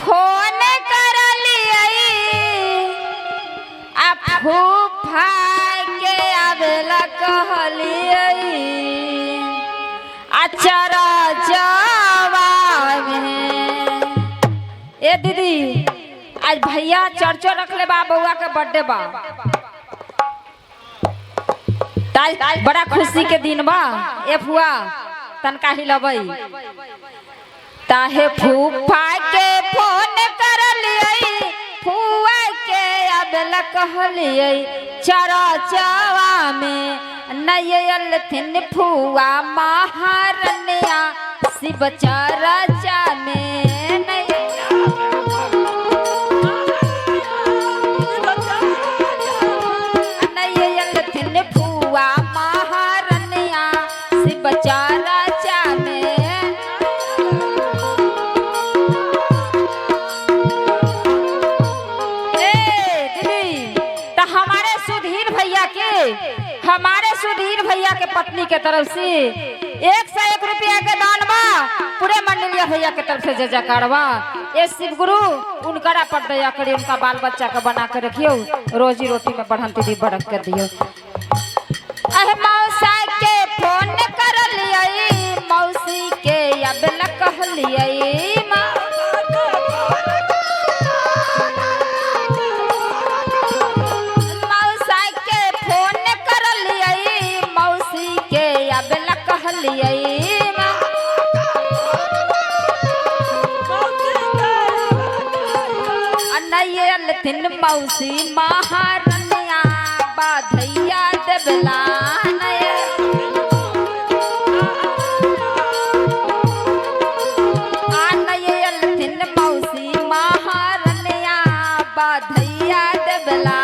Phone कर लियई आ फूफा के आवेला कहलियई अचरा जवा में। ए दीदी आज भैया चर्चो रख ले बा, बउआ के बर्थडे बा, ताल बड़ा खुशी के दिन बा। ए फुआ तनका हिलबई ताहे फूफा के फोन कर लियई फुआ के आवेला कहलियई चरा चवा में नयल थिन फुआ महारनिया शिव चरचा में नयल थिन फुआ महारनिया शिव चरचा में। हमारे सुधीर भैया के पत्नी के तरफ से 101 रुपया के दान बा, पूरे मंडलिया भैया के तरफ से जयकार बा। ये शिव गुरु उनकरा पर दया करिए, उनका बाल बच्चा का बना के रखियो, रोजी रोटी में बढ़ंती दी बढ़क कर दियो। अहे मौसा के फोन कर लियई मौसी के आवेला कहलियई थिन मौसी महारनिया बाधैया देवला थिन मौसी महारनिया बाधैया देवला।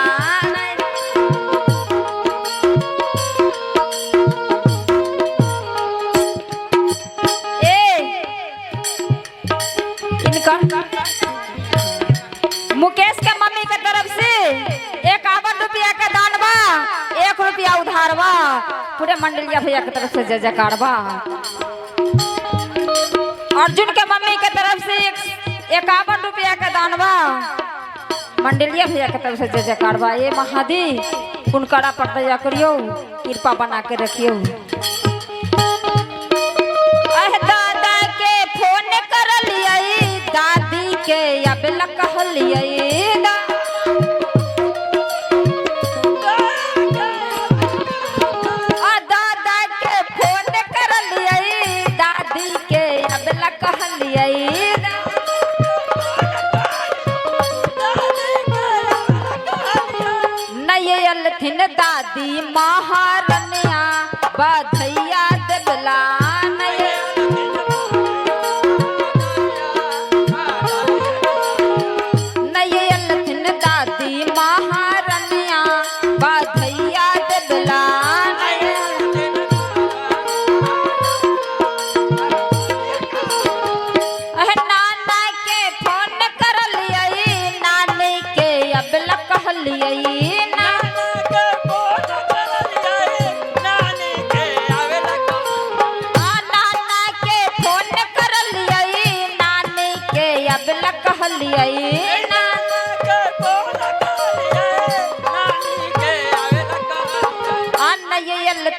मुकेश के मम्मी के तरफ से 51 रुपया का दान बा, 1 रुपया उधार बा, पूरे मंडलिया भैया के तरफ से जयकार बा। अर्जुन के मम्मी के तरफ से 51 रुपया का दान बा, मंडलिया भैया के तरफ से जयकार बा। ये महादी उनकरा पर दया करियो, कृपा बना के रखियो। दादा के फोन कर लियई दादी के आवेला कहलियई दादा के फोन कर लियई दादी के आवेला कहलियई नयल थिन दादी महारनिया बाधैया देवला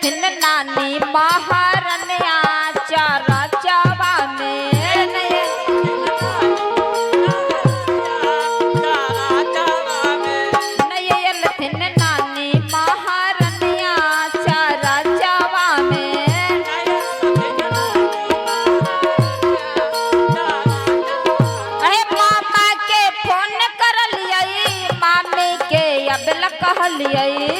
थिन नानी महारनिया चारा चावा में नयल थिन नानी महारनिया चारा चावा में। अरे मामा के फोन कर लियई मामी के आवेला कहलियई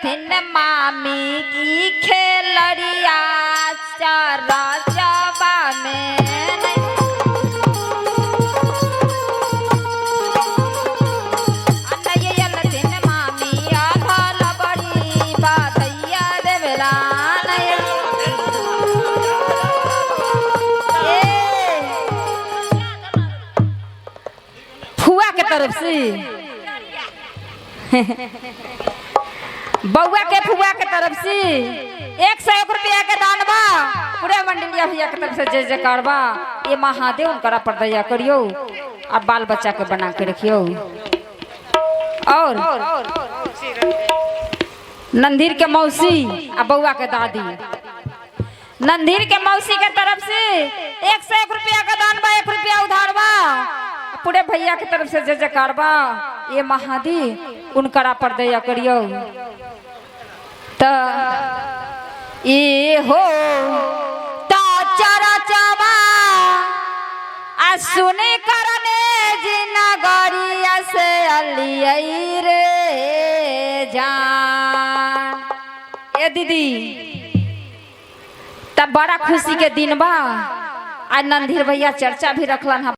थिन मामी की खेलड़िया चारा चावा में थिन मामी आधा बड़ी बाधैया देवला तरफ से बउआ के फुआ के तरफ से 101 रुपया के दान बा पूरे मंडलिया भैया के तरफ से जय जयकार बा। ये महादेव उनकरा पर दया करियो और बाल बच्चा के बना के रखियो। और नंदीर के मौसी और बउआ के दादी, नंदीर के मौसी के तरफ से 101 रुपया का दान बा, 1 रुपया उधार बा पूरे भैया के तरफ से जय जयकार बा। ये महादेव उनकरा पर दया करियो। त ये हो ता चरा चावा आ सुने करने जिनगरिया से अलियई रे जान। ए दीदी तब बड़ा खुशी के दिन बा। आज नंदीर भैया चर्चा भी रखलन।